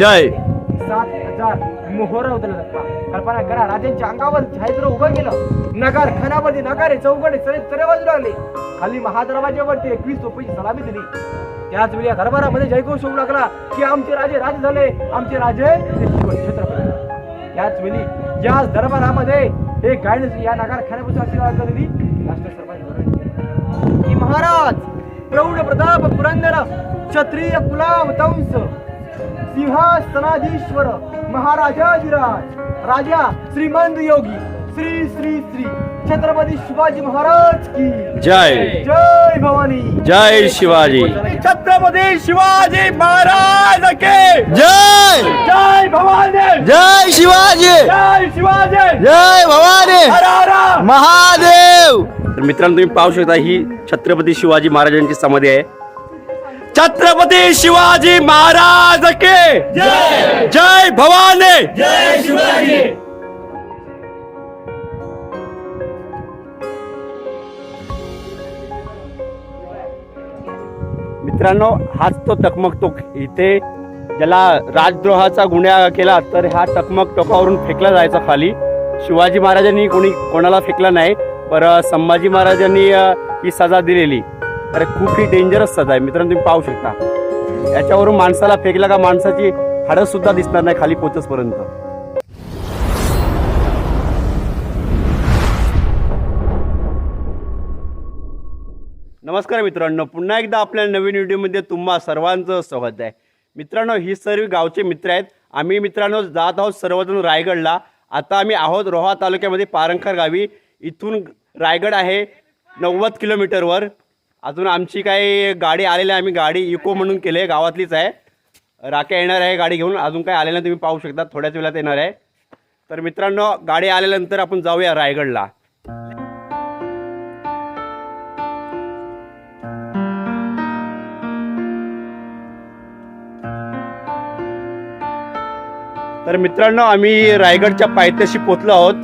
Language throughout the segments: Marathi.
जय 7,000 मोहरा उतरला जातात. कल्पना करा, राजांच्या अंगावर छायत्र उभं केलं. नगर खानामध्ये नगारे चौघडे सरे वाजू लागले. खाली महादरवाज्यावरती 21 तोफांची सलामी दिली. त्याच वेळी या दरबारामध्ये जयघोष होऊ लागला की आमचे राजे झाले, आमचे राजे छत्रपती. त्याच वेळी या दरबारामध्ये एक गायन या नगर खानापासून अशी आवाज झालेली राष्ट्र सरपंच की महाराज प्रौढ प्रताप पुरंदर क्षत्रिय कुलावतंस सिंहासनाधीश्वर महाराजाधिराज राजा श्रीमंत योगी श्री श्री श्री छत्रपती शिवाजी महाराज की जय जय भवानी. जय शिवाजी. छत्रपती शिवाजी महाराज के जय जय भवानी. जय शिवाजी. जय शिवाजी. जय भवानी. हर हर महादेव. तर मित्रांनो तुम्ही पाहू शकता ही छत्रपती शिवाजी महाराजांची समाधी आहे. छत्रपती शिवाजी महाराज के जय. जय भवानी. जय शिवाजी. मित्रांनो हाच तो टकमक टोक. इथे ज्याला राजद्रोहाचा गुन्हा केला तर हा टकमक टोकावरून फेकला जायचा खाली. शिवाजी महाराजांनी कोणाला फेकला नाही, पर संभाजी महाराजांनी ही सजा दिलेली. अरे खूप ही डेंजरस सजा आहे मित्रांनो, तुम्ही पाहू शकता. याच्यावरून माणसाला फेकला का माणसाची हाडं सुद्धा दिसणार नाही खाली पोचसपर्यंत. नमस्कार मित्रांनो, पुन्हा एकदा आपल्या नवीन व्हिडिओमध्ये तुम्हा सर्वांचं स्वागत आहे. मित्रांनो ही सर्व गावचे मित्र आहेत. आम्ही मित्रांनो जात आहोत सर्वजण रायगडला. आता आम्ही आहोत रोहा तालुक्यामध्ये पारंखर गावी. इथून रायगड आहे 90 किलोमीटरवर. अजून आमची काही गाडी आलेली आहे, आम्ही गाडी इको म्हणून केली आहे, गावातलीच आहे. राख्या येणार आहे गाडी घेऊन, अजून काय आलेलं तुम्ही पाहू शकता, थोड्याच वेळात येणार आहे. तर मित्रांनो गाडी आल्यानंतर आपण जाऊया रायगडला. तर मित्रांनो आम्ही रायगडच्या पायथ्याशी पोचलो आहोत.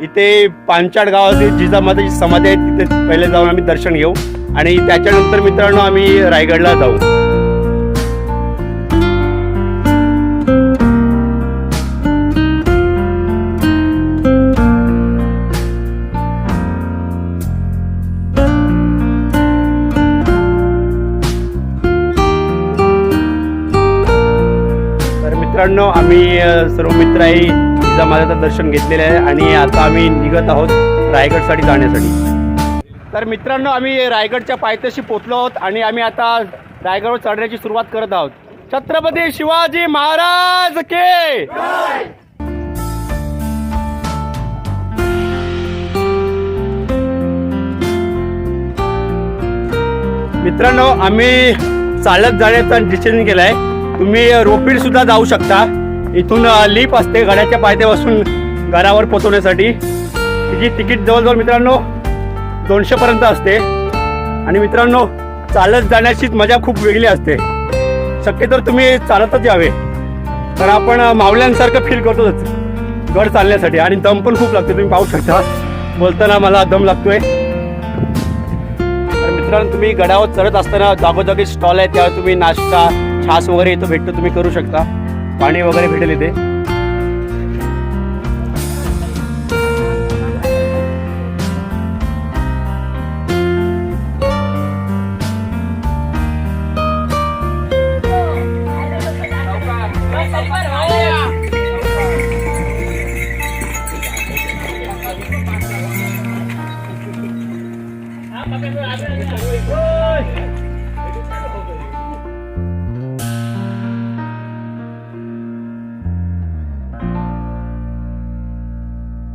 इथे पांचाड गावातील जिजामाताची समाधी आहे, तिथे पहिले जाऊन आम्ही दर्शन घेऊ आणि त्याच्यानंतर मित्रांनो आम्ही रायगडला जाऊ. मित्रांनो आम्ही सर्व मित्र आहे जिजामाताचं दर्शन घेतलेलं आहे आणि आता आम्ही निघत आहोत रायगडसाठी जाण्यासाठी. तर मित्रांनो आम्ही रायगडच्या पायथ्याशी पोचलो आहोत आणि आम्ही आता रायगडवर चढण्याची सुरुवात करत आहोत. छत्रपती शिवाजी महाराज के मित्रांनो आम्ही चालत जाण्याचा डिसिजन केला आहे. तुम्ही रोपीड सुद्धा जाऊ शकता. इथून लिफ्ट असते गडाच्या पायथ्यापासून घरावर पोहोचवण्यासाठी. तिची तिकीट जवळजवळ मित्रांनो 200 पर्यंत असते. आणि मित्रांनो चालत जाण्याचीच मजा खूप वेगळी असते. शक्यतो तुम्ही चालतच यावे, तर आपण मावल्यांसारखं फील करतोच गड चालण्यासाठी. आणि दम पण खूप लागते, तुम्ही पाहू शकता बोलताना मला दम लागतोय. तर मित्रांनो तुम्ही गडावर चढत असताना जागोजागी स्टॉल आहे, त्यावर तुम्ही नाश्ता छास वगैरे इथं भेटतो, तुम्ही करू शकता. पाणी वगैरे भेटेल इथे.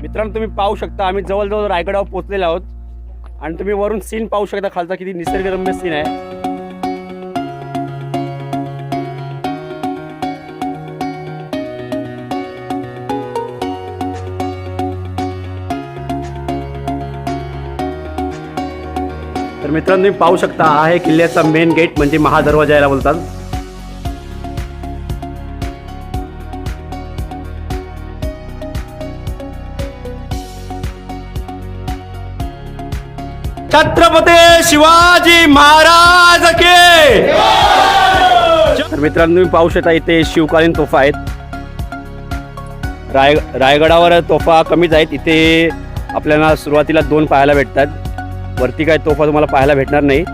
मित्रांनो तुम्ही पाहू शकता आम्ही जवळजवळ रायगडावर पोहोचलेलो आहोत आणि तुम्ही वरून सीन पाहू शकता खालचा किती निसर्गरम्य सीन आहे. तर मित्रांनो तुम्ही पाहू शकता हा आहे किल्ल्याचा मेन गेट, म्हणजे महादरवाजा याला बोलतात. छत्रपती शिवाजी महाराज के तर मित्रांनो तुम्ही पाहू शकता इथे शिवकालीन तोफा आहेत. रायगडावर तोफा कमीच आहेत. इथे आपल्याला सुरुवातीला 2 पाहायला भेटतात. वरती काय तोफा तुम्हाला पाहायला भेटणार नाही.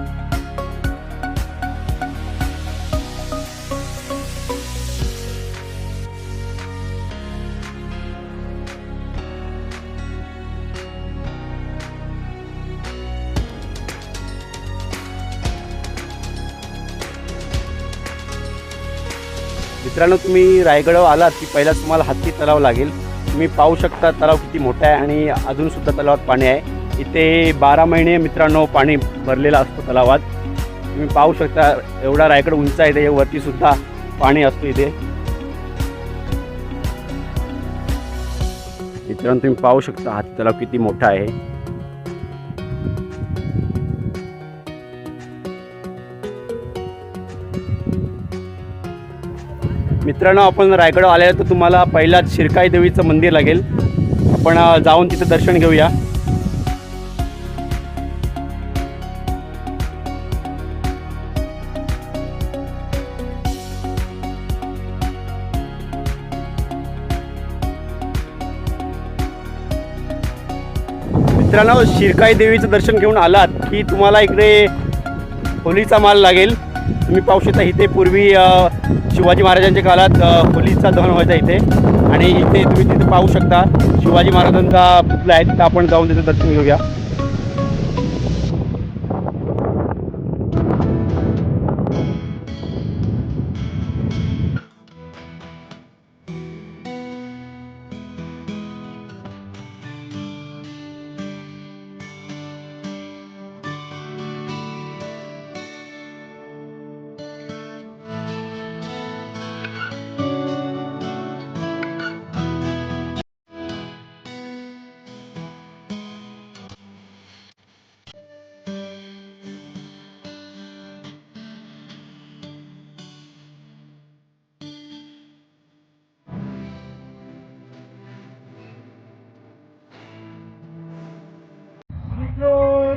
मित्रांनो तुम्ही रायगडावर आलात की पहिला तुम्हाला हत्ती तलाव लागेल. तुम्ही पाहू शकता तलाव किती मोठा आहे आणि अजून सुद्धा तलावात पाणी आहे. इथे 12 महिने मित्रांनो पाणी भरलेलं असतं तलावात. तुम्ही पाहू शकता एवढा रायगड उंच आहे. ते वरती सुद्धा पाणी असतं इथे. मित्रांनो तुम्ही पाहू शकता हत्ती तलाव किती मोठा आहे. मित्रांनो आपण रायगडावर आले तर तुम्हाला पहिलाच शिरकाई देवीचं मंदिर लागेल. आपण जाऊन तिथं दर्शन घेऊया. मित्रांनो शिरकाई देवीचं दर्शन घेऊन आलात की तुम्हाला इकडे होलीचा माल लागेल. तुम्ही पाहू शकता इथे पूर्वी शिवाजी महाराजांच्या काळात होलीचा दहन व्हायचा इथे. आणि इथे तुम्ही तिथे पाहू शकता शिवाजी महाराजांचा पुतळा आहे. तिथं आपण जाऊन तिथे दर्शन घेऊया.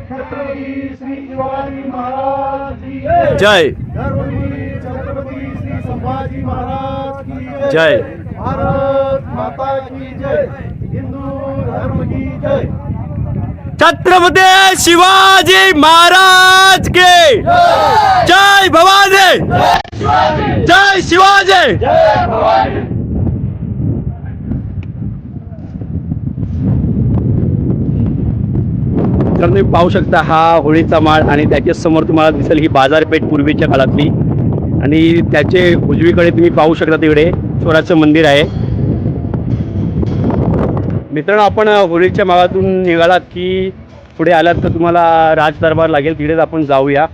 छत्रपती श्री शिवाजी महाराज की जय. जय छत्रपती श्री संभाजी महाराज की जय. भारत माता की जय. हिंदू धर्म की जय. छत्रपती शिवाजी महाराज के जय. भवानी जय. शिवाजी जय भवानी. तर तुम्ही पाहू शकता हा होळीचा माळ आणि त्याच्या समोर तुम्हाला दिसेल ही बाजारपेठ पूर्वीच्या काळातली. आणि त्याचे उजवीकडे तुम्ही पाहू शकता तिकडे स्वराचं मंदिर आहे. मित्रांनो आपण होळीच्या मागातून निघालात की पुढे आलात तर तुम्हाला राज दरबार लागेल. तिकडेच आपण जाऊया.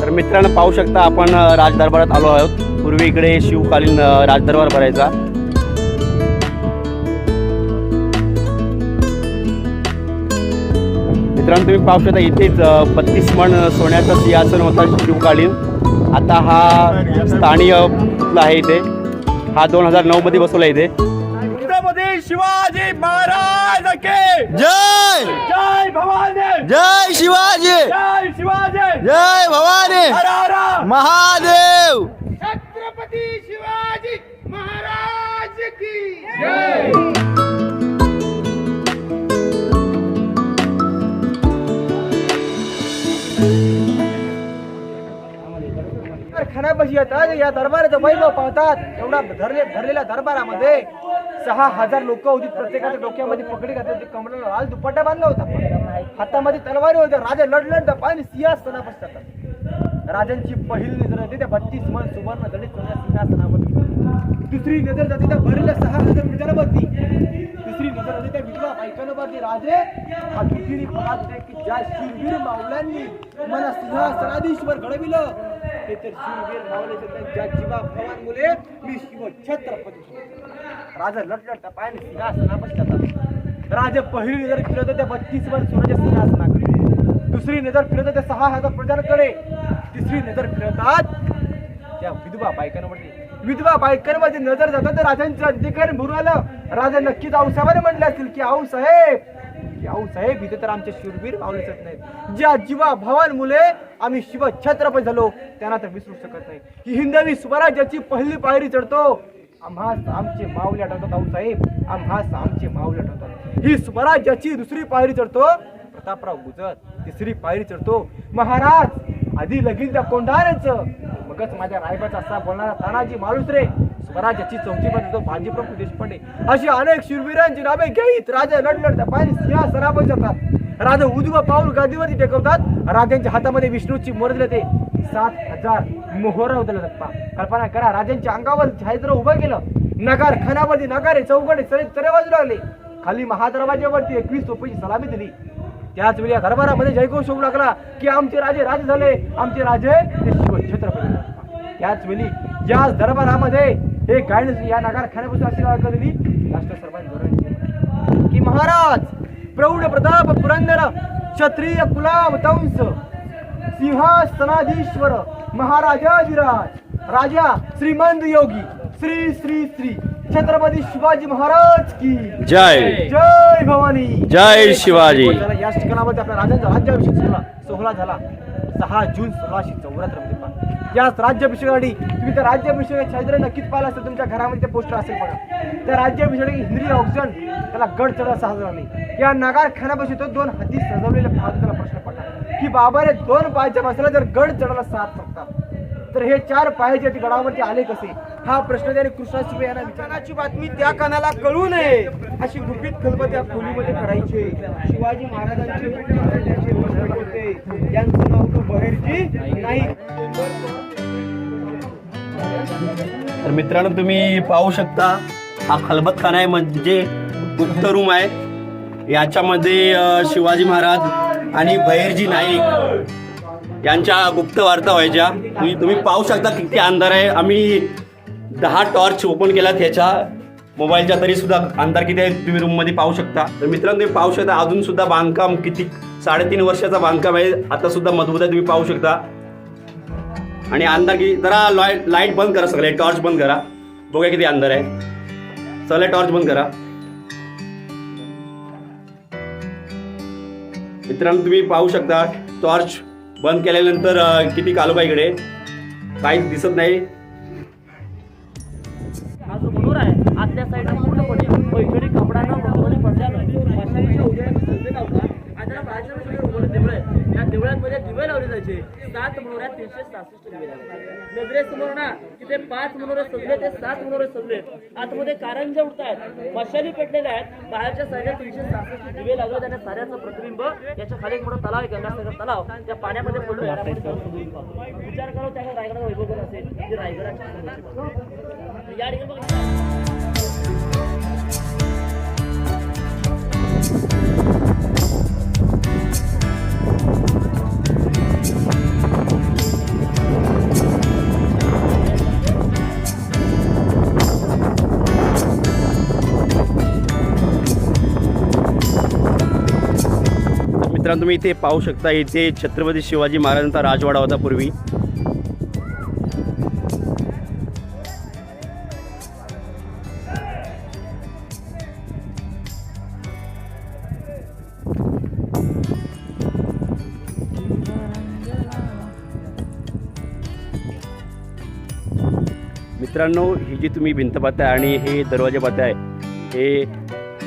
तर मित्रांनो पाहू शकता आपण राजदरबारात आलो आहोत. पूर्वी इकडे शिवकालीन राजदरबार भरायचा. मित्रांनो तुम्ही पाहू शकता इथेच 32 मन सोन्याचं सिंहासन होतं शिवकालीन. आता हा स्थानीय पुतळा आहे इथे. हा 2009 मध्ये बसवला इथे. छत्रपती शिवाजी महाराज के जय. जय भवानी. जय शिवाजी. जय शिवाजी. जय भवानी. हर हर महादेव. छत्रपती शिवाजी महाराज की जय. खानापाशी येतात या दरबाराचं वैभव पाहतात. एवढा धरलेल्या दरबारामध्ये 6000 लोक होती. प्रत्येकाच्या डोक्यामध्ये पगडी घातली होती. कमरेला लाल दुपट्टा बांधला होता. हातामध्ये तलवारी होत्या. राजा लढलढ पाणी सिंहासनावर बसतात. राजांची पहिली नजर होती त्या 32 मन सुवर्ण जडित सिंहासनावरती. दुसरी नजर जाते त्या भरलेल्या 6000 प्रजावरती. तिसरी नजर होती त्या विधवा बायकांवरती राजे अतिथिनी पाहत होते की ज्या शूरवीर मावल्यांनी मला सिंहासनाधीश्वर घडविलं ते तर शूरवीर मावले ज्या जीवा भावांमुळे मी शिव छत्रपती झालो. राजा लटलटता पायाने सिंहासनापाशी जातात. राजे पहिली नजर फिरवतो त्या 32 वर सोन्याच्या सिंहासनाकडे, दुसरी नजर फिरवतो त्या 6000 प्रजांकडे, तिसरी नजर फिरवतात त्या विधवा बायकांवरती. विधवा बायकांवरती नजर जातात तर राजांचं अधिकार भरून आलं. राजा नक्कीच आऊसाहेबांनी म्हटले असतील की आऊसाहेब इथे तर आमचे शूरवीर मावळे चढत नाहीत. ज्या जीवा भावांमुळे आम्ही शिव छत्रपती झालो त्यांना तर विसरू शकत नाही. ही हिंदवी स्वराज्याची पहिली पायरी चढतो, आम्हास आमचे माऊली आठवतात. आऊसाहेब आम्हास आमचे माऊली आठवतात. ही स्वराज्याची दुसरी पायरी चढतो प्रतापराव गुजर, तिसरी पायरी चढतो महाराज आधी लगीन त्या कोंढाण्याचं, मगच माझ्या रायबाचा असा बोलणारा तानाजी मालुसरे, स्वराज्याची चौथी पायरी चढतो बाजीप्रभू देशपांडे. अशी अनेक शूरवीरांची नावे घेत राजा लढलढत्या पायरी सिंहासनावर जातात. राजा उजवं पाऊल गादीवरती टेकवतात. राजांच्या हातामध्ये विष्णूची मोरजले ते 7000 मोहरा उतरला धप्पा. कल्पना करा, राजांच्या अंगावर छायत्र उभं केलं. नगार खानावरती नगारे चौघडे तरे वाजू लागले. खाली महादरवाज्यावरती 21 तोफांची सलामी दिली. त्याच वेळी या दरबारामध्ये जयघोष होऊ लागला की आमचे राजे झाले, आमचे राजे हे शिव छत्रपती. त्याच वेळी या दरबारामध्ये हे गायन या नगार खाण्यापासून अशी केलेली राष्ट्र सर्वांनी की महाराज प्रौढ प्रताप पुरंदर क्षत्रिय कुलावतंस सिंहासनाधीश्वर महाराजाधिराज राजा श्रीमंत योगी श्री श्री श्री छत्रपती शिवाजी महाराज की जय. जय भवानी, जय शिवाजी. या ठिकाणामध्ये आपल्या राजांचा राज्याभिषेक सोहळा झाला 6 जून 1674 मध्ये. याच राज्याभिषेकासाठी तुम्ही त्या राज्याभिषेक छायत्र नक्कीच पाहिला असेल, तुमच्या घरामध्ये ते पोस्टर असेल बघा. त्या राज्याभिषेक हिंद्री ऑक्शन त्याला गड चढा साजरावले. या नगार खानापाशी तो 2 हाती सजवलेले पाहतो. त्याला प्रश्न पडला की बाबाने 2 पायाच्या बसला जर गड चढायला 7 लागतात तर हे 4 पायाच्या गडावरती आले कसे? हा प्रश्न त्याने कृष्णाशिवाय यांना विचारण्याची बातमी त्या कानाला कळू नये अशी गुपित कल्पना त्या खोलीमध्ये करायचे. शिवाजी महाराजांचे होते, यांचं नाव तो बहिर्जी नाही. तर मित्रांनो तुम्ही पाहू शकता हा खलबतखाना आहे, म्हणजे गुप्त रूम आहे. याच्यामध्ये शिवाजी महाराज आणि बहिर्जी नाईक यांच्या गुप्त वार्ता व्हायच्या. तुम्ही पाहू शकता किती अंधार आहे. आम्ही 10 टॉर्च ओपन केल्यात ह्याच्या मोबाईलच्या, तरी सुद्धा अंधार किती आहे तुम्ही रूममध्ये पाहू शकता. तर मित्रांनो तुम्ही पाहू शकता अजून सुद्धा बांधकाम किती 3.5 वर्षाचा बांधकाम आहे, आता सुद्धा मजबूत आहे तुम्ही पाहू शकता. आणि अंधार किती, जरा लाईट बंद करा, सगळे टॉर्च बंद करा, बघूया किती अंधार आहे. सगळे टॉर्च बंद करा. मित्रांनो तुम्ही पाहू शकता टॉर्च बंद केल्यानंतर किती कालोबा इकडे काहीच दिसत नाही. हा जो मनोर आहे आतल्या साईडला पूर्णपणे पैठणी कपड्यानं मनोरने बसल्यानं माशाच्या उजेडात सजलेला होता. आणि त्याला बाहेरच्या उघडे देवळ आहे. या देवळांमध्ये दिवे लावले जायचे. 7 मनोऱ्यात 366 दिवे लावले. नजरेसमोर ना तिथे 5 मनोरे सजले, ते 7 मनोरे सजले. आतमध्ये कारंज्या उठतायत, मशाली पेटलेल्या आहेत. बाहेरच्या साईडला 366 दिवे लावले. त्याने साऱ्याचं प्रतिबिंब याच्या खाली एक मोठा तलाव आहे, गंगासागर तलाव, त्या पाण्यामध्ये पडलो. विचार करो त्याला रायगडाचा वैभव असेल जे रायगडाच्या या ठिकाणी बघा. मित्रांनो तुम्ही इथे पाहू शकता, इथे छत्रपती शिवाजी महाराजांचा राजवाडा होता पूर्वी. मित्रांनो ही जी तुम्ही भिंत पाहताय आणि हे दरवाजे पाहताय, हे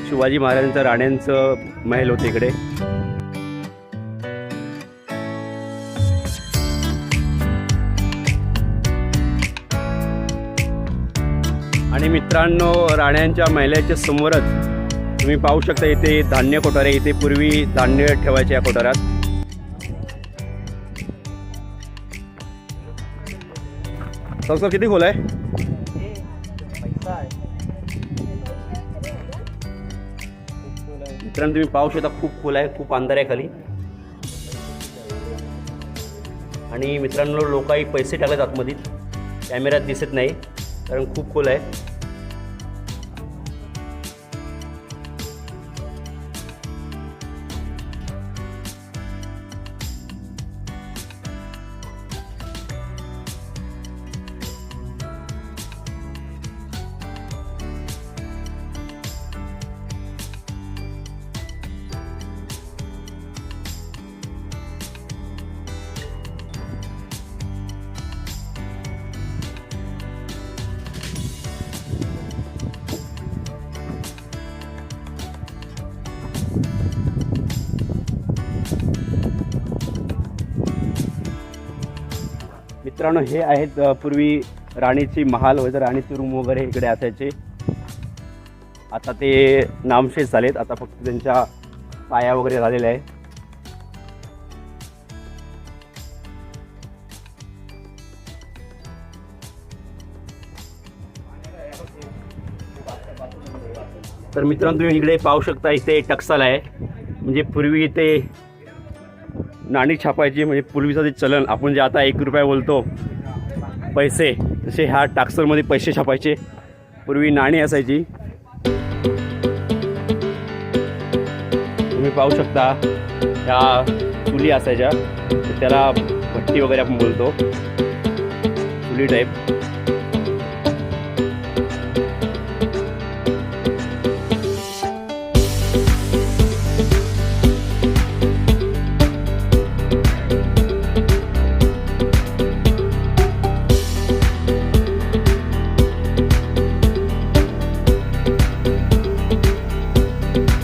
शिवाजी महाराजांचं राण्यांचं महल होते इकडे. आणि मित्रांनो राण्यांच्या महिलाच्या समोरच तुम्ही पाहू शकता इथे धान्य कोठार आहे. इथे पूर्वी धान्य ठेवायचे या कोठारात. सर किती खोल आहे? मित्रांनो तुम्ही पाहू शकता खूप खोल आहे, खूप अंधार आहे खाली. आणि मित्रांनो लोकही पैसे टाकलेत आतमध्ये, कॅमेऱ्यात दिसत नाही कारण खूप खोल आहे. मित्रांनो हे आहेत पूर्वी राणीची महाल वगैरे, राणीची रूम वगैरे इकडे असायचे. आता ते नामशेष झालेत, आता फक्त त्यांच्या पाया वगैरे झालेल्या आहे. तर मित्रांनो तुम्ही इकडे पाहू शकता, इथे टकसाल आहे. म्हणजे पूर्वी इथे नाणी छापायची, म्हणजे पूर्वीचं जे चलन आपण जे आता 1 रुपया बोलतो पैसे, तसे ह्या टाक्सरमध्ये पैसे छापायचे. पूर्वी नाणी असायची, तुम्ही पाहू शकता. ह्या चुली असायच्या, त्याला भट्टी वगैरे आपण बोलतो, चुली टाईप.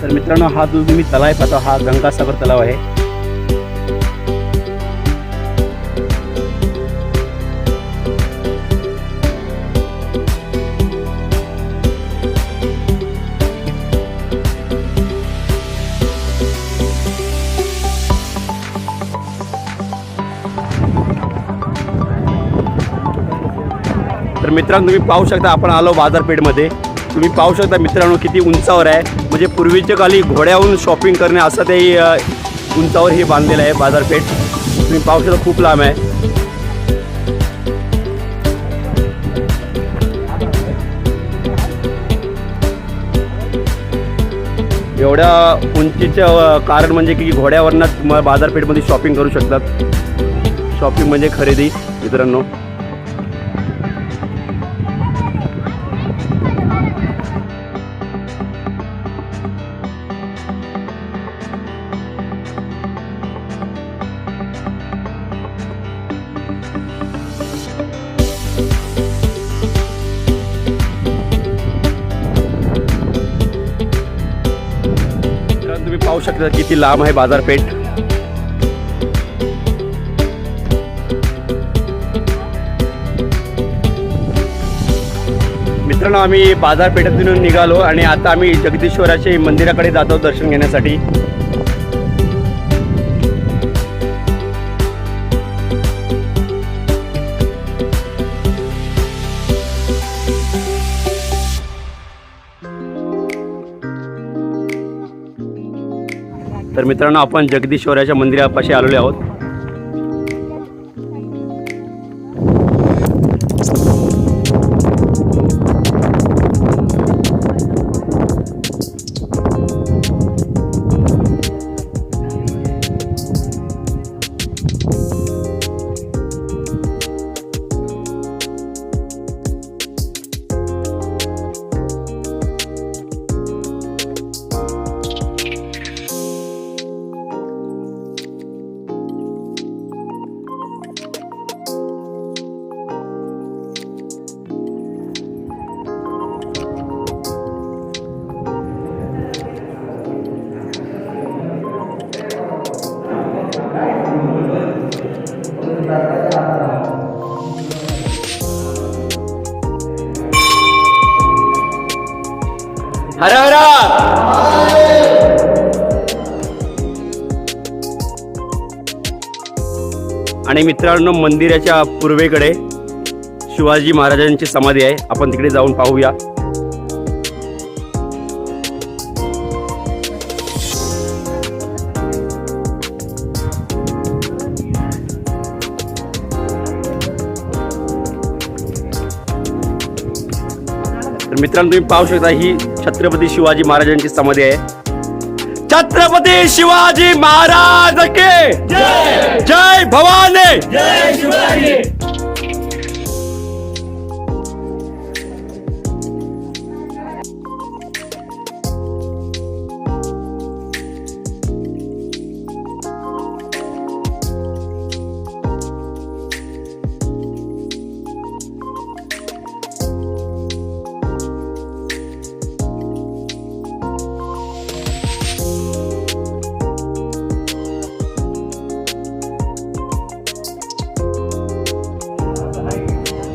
तर मित्रांनो हा जो तुम्ही तलाव पाहता, हा गंगासागर तलाव आहे. तर मित्रांनो तुम्ही पाहू शकता, आपण आलो बाजारपेठमध्ये. तुम्ही पाहू शकता मित्रांनो किती उंचावर आहे. म्हणजे पूर्वीच्या काली घोड्याहून शॉपिंग करणे असं ते उंचावर हे बांधलेलं आहे बाजारपेठ. तुम्ही पाहू शकता खूप लांब आहे. एवढ्या उंचीचं कारण म्हणजे की घोड्यावरनं बाजारपेठमध्ये शॉपिंग करू शकतात. शॉपिंग म्हणजे खरेदी मित्रांनो. तुम्ही पाहू शकता किती लांब आहे बाजारपेठ. मित्रांनो आम्ही बाजारपेठेतून निघालो आणि आता आम्ही जगदीश्वराच्या मंदिराकडे जातो दर्शन घेण्यासाठी. तर मित्रांनो आपण जगदीश्वराच्या मंदिरापाशी आलेलो आहोत. हर हर. आणि मित्रांनो मंदिराच्या पूर्वेकडे शिवाजी महाराजांची समाधी आहे. आपण तिकडे जाऊन पाहूया. तर मित्रांनो तुम्ही पाहू शकता ही छत्रपती शिवाजी महाराजांची समाधी आहे. छत्रपती शिवाजी महाराज के जय, जय भवानी, जय शिवाजी.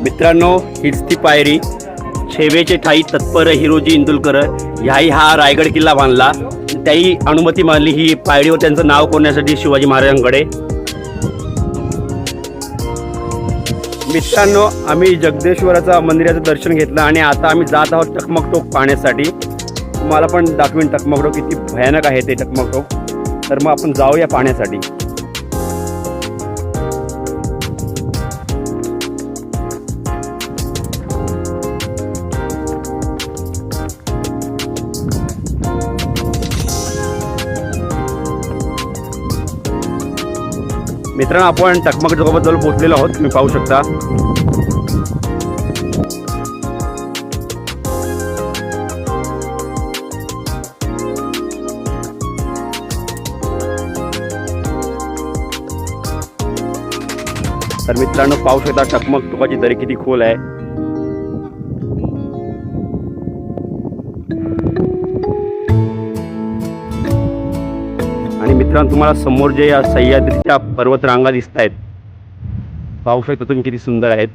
मित्रांनो हीच ती पायरी. छेवेचे ठाई तत्पर हिरोजी इंदुलकर ह्याही हा रायगड किल्ला बांधला. त्याही अनुमती मानली ही पायरीवर त्यांचं नाव कोरण्यासाठी शिवाजी महाराजांकडे. मित्रांनो आम्ही जगदेश्वराचा मंदिराचं दर्शन घेतलं आणि आता आम्ही जात आहोत टकमक टोक पाहण्यासाठी. तुम्हाला पण दाखवीन टकमक टोक किती भयानक आहे ते टकमक टोक. तर मग आपण जाऊया पाहण्यासाठी. मित्रांनो आपण टकमक टोकाबद्दल पोहोचलेलो आहोत. तुम्ही पाहू शकता. तर मित्रांनो पाहू शकता टकमक टोकाची दरी किती खोल आहे. आणि मित्रांनो तुम्हाला समोर जे या सह्याद्रीच्या पर्वतरांगा दिसत आहेत पाहू शकता तुम्ही किती सुंदर आहेत.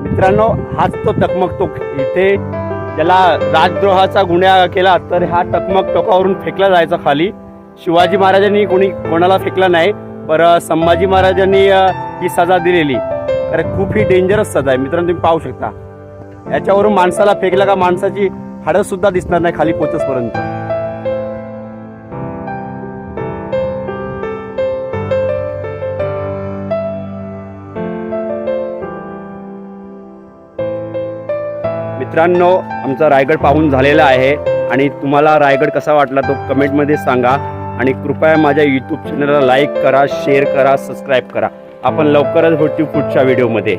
मित्रांनो हाच तो टकमक टोक. इथे ज्याला राजद्रोहाचा गुन्हा केला तर हा टकमक टोकावरून फेकला जायचा खाली. शिवाजी महाराजांनी कोणाला फेकला नाही, पर संभाजी महाराजांनी ही सजा दिलेली. तर खूप ही डेंजरस सजा आहे. मित्रांनो तुम्ही पाहू शकता याच्यावरून माणसाला फेकला का माणसाची हाडं सुद्धा दिसणार नाही खाली पोचसपर्यंत. मित्रांनो आमचा रायगड पाहून झालेला आहे आणि तुम्हाला रायगड कसा वाटला तो कमेंटमध्ये सांगा. आणि कृपया माझ्या यूट्यूब चॅनलला लाईक करा, शेअर करा, सबस्क्राईब करा. आपण लवकरच भेटू पुढच्या व्हिडिओमध्ये.